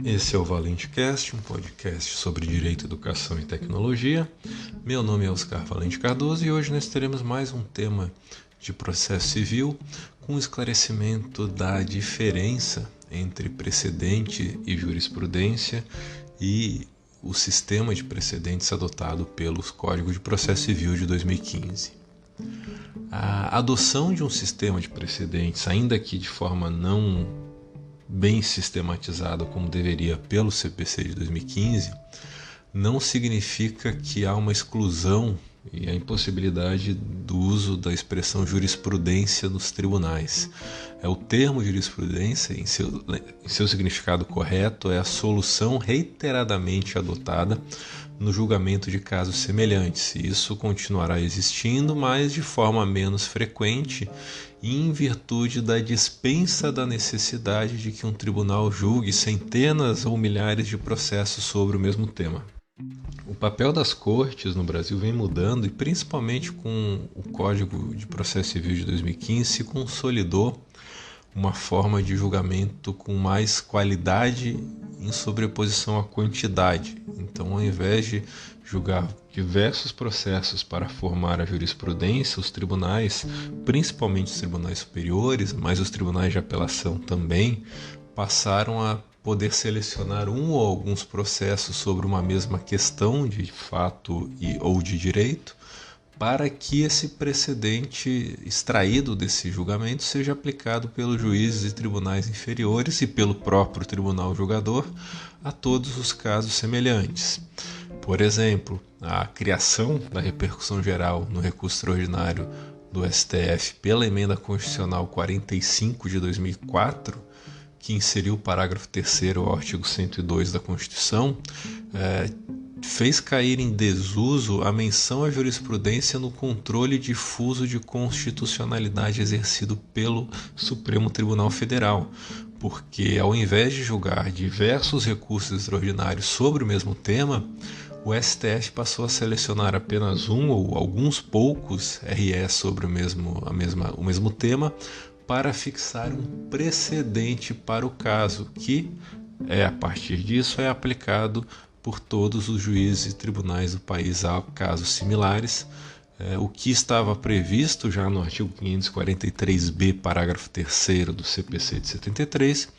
Esse é o ValenteCast, um podcast sobre direito, educação e tecnologia. Meu nome é Oscar Valente Cardoso e hoje nós teremos mais um tema de processo civil com esclarecimento da diferença entre precedente e jurisprudência e o sistema de precedentes adotado pelo Código de Processo Civil de 2015. A adoção de um sistema de precedentes, ainda que de forma não bem sistematizada como deveria pelo CPC de 2015, não significa que há uma exclusão e a impossibilidade do uso da expressão jurisprudência nos tribunais. O termo jurisprudência, em seu significado correto, é a solução reiteradamente adotada no julgamento de casos semelhantes. Isso continuará existindo, mas de forma menos frequente e em virtude da dispensa da necessidade de que um tribunal julgue centenas ou milhares de processos sobre o mesmo tema. O papel das cortes no Brasil vem mudando e principalmente com o Código de Processo Civil de 2015 se consolidou uma forma de julgamento com mais qualidade em sobreposição à quantidade. Então, ao invés de julgar diversos processos para formar a jurisprudência, os tribunais, principalmente os tribunais superiores, mas os tribunais de apelação também, passaram a poder selecionar um ou alguns processos sobre uma mesma questão de fato ou de direito, para que esse precedente extraído desse julgamento seja aplicado pelos juízes e tribunais inferiores e pelo próprio tribunal julgador a todos os casos semelhantes. Por exemplo, a criação da repercussão geral no recurso extraordinário do STF pela Emenda Constitucional 45 de 2004, que inseriu o parágrafo 3º ao artigo 102 da Constituição, fez cair em desuso a menção à jurisprudência no controle difuso de constitucionalidade exercido pelo Supremo Tribunal Federal, porque ao invés de julgar diversos recursos extraordinários sobre o mesmo tema, o STF passou a selecionar apenas um ou alguns poucos REs sobre o mesmo tema para fixar um precedente para o caso, que a partir disso é aplicado por todos os juízes e tribunais do país a casos similares, o que estava previsto já no artigo 543b, parágrafo 3º do CPC de 73,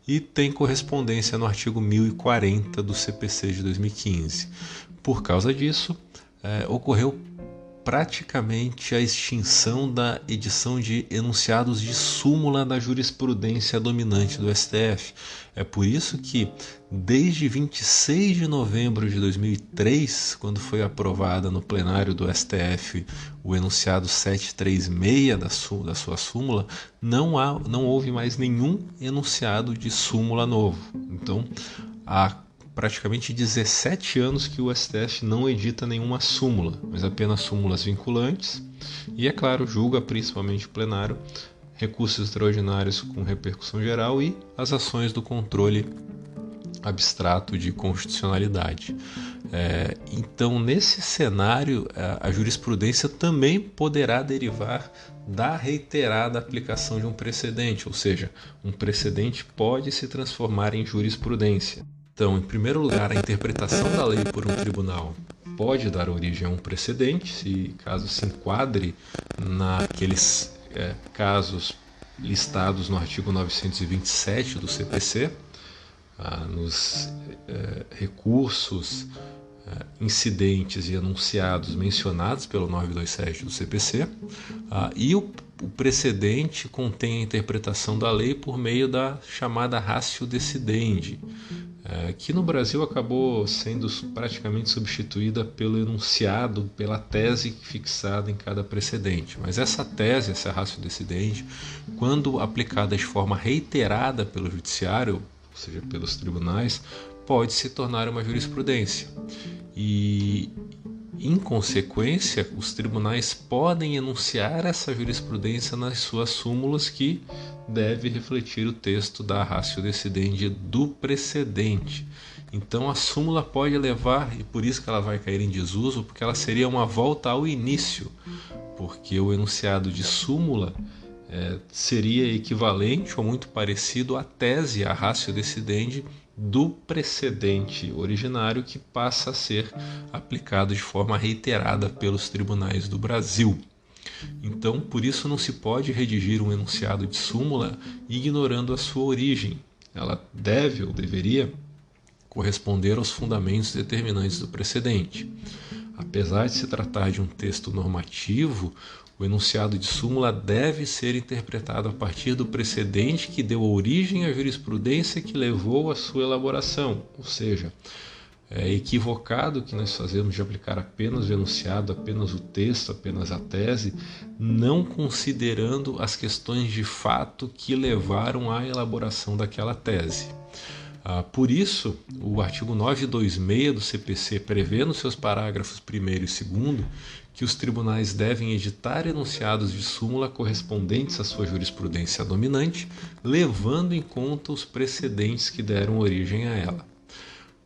e tem correspondência no artigo 1040 do CPC de 2015. Por causa disso, ocorreu praticamente a extinção da edição de enunciados de súmula da jurisprudência dominante do STF. É por isso que, desde 26 de novembro de 2003, quando foi aprovada no plenário do STF o enunciado 736 da sua súmula, não houve mais nenhum enunciado de súmula novo. Então, há praticamente 17 anos que o STF não edita nenhuma súmula, mas apenas súmulas vinculantes e, é claro, julga principalmente o plenário, recursos extraordinários com repercussão geral e as ações do controle abstrato de constitucionalidade. Então, nesse cenário, a jurisprudência também poderá derivar da reiterada aplicação de um precedente, ou seja, um precedente pode se transformar em jurisprudência. Então, em primeiro lugar, a interpretação da lei por um tribunal pode dar origem a um precedente, caso se enquadre naqueles casos listados no artigo 927 do CPC, nos recursos, incidentes e enunciados mencionados pelo 927 do CPC, e o precedente contém a interpretação da lei por meio da chamada ratio decidendi, que no Brasil acabou sendo praticamente substituída pelo enunciado, pela tese fixada em cada precedente. Mas essa tese, essa ratio decidendi, quando aplicada de forma reiterada pelo judiciário, ou seja, pelos tribunais, pode se tornar uma jurisprudência. E, em consequência, os tribunais podem enunciar essa jurisprudência nas suas súmulas, que deve refletir o texto da ratio decidendi do precedente. Então a súmula pode levar, e por isso que ela vai cair em desuso, porque ela seria uma volta ao início, porque o enunciado de súmula seria equivalente ou muito parecido à tese, à ratio decidendi do precedente originário que passa a ser aplicado de forma reiterada pelos tribunais do Brasil. Então, por isso não se pode redigir um enunciado de súmula ignorando a sua origem. Ela deve ou deveria corresponder aos fundamentos determinantes do precedente. Apesar de se tratar de um texto normativo, o enunciado de súmula deve ser interpretado a partir do precedente que deu origem à jurisprudência que levou à sua elaboração, ou seja, é equivocado que nós fazemos de aplicar apenas o enunciado, apenas o texto, apenas a tese, não considerando as questões de fato que levaram à elaboração daquela tese. Por isso, o artigo 926 do CPC prevê nos seus parágrafos 1º e 2º que os tribunais devem editar enunciados de súmula correspondentes à sua jurisprudência dominante, levando em conta os precedentes que deram origem a ela.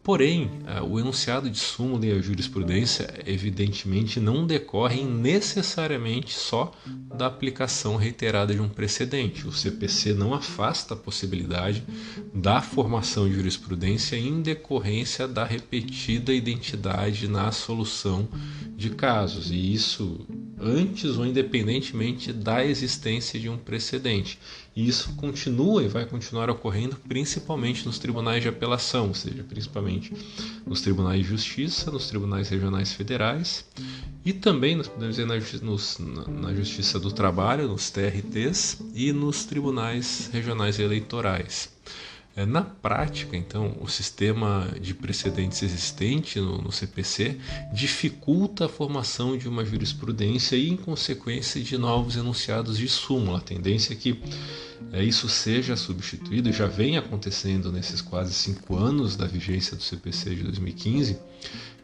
Porém, o enunciado de súmula e a jurisprudência evidentemente não decorrem necessariamente só da aplicação reiterada de um precedente. O CPC não afasta a possibilidade da formação de jurisprudência em decorrência da repetida identidade na solução de casos, e isso antes ou independentemente da existência de um precedente. E isso continua e vai continuar ocorrendo principalmente nos tribunais de apelação, ou seja, principalmente nos tribunais de justiça, nos tribunais regionais federais e também, nós podemos dizer, na Justiça do Trabalho, nos TRTs e nos tribunais regionais eleitorais. Na prática, então, o sistema de precedentes existente no CPC dificulta a formação de uma jurisprudência e, em consequência, de novos enunciados de súmula. A tendência é que isso seja substituído, já vem acontecendo nesses quase 5 anos da vigência do CPC de 2015,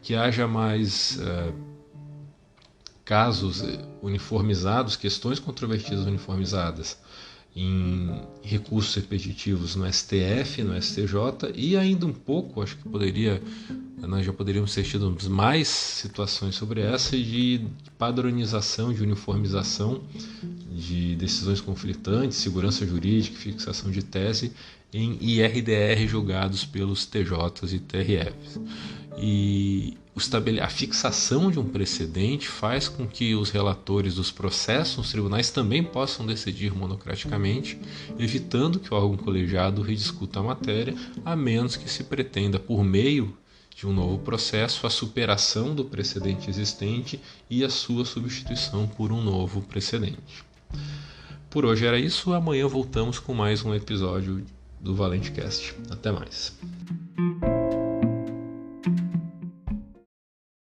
que haja mais casos uniformizados, questões controvertidas uniformizadas em recursos repetitivos no STF, no STJ e ainda um pouco, acho que nós já poderíamos ter tido mais situações sobre essa de padronização, de uniformização de decisões conflitantes, segurança jurídica, fixação de tese em IRDR julgados pelos TJs e TRFs. E a fixação de um precedente faz com que os relatores dos processos nos tribunais também possam decidir monocraticamente, evitando que o órgão colegiado rediscuta a matéria, a menos que se pretenda, por meio de um novo processo, a superação do precedente existente e a sua substituição por um novo precedente. Por hoje era isso, amanhã voltamos com mais um episódio do Valente Cast. Até mais.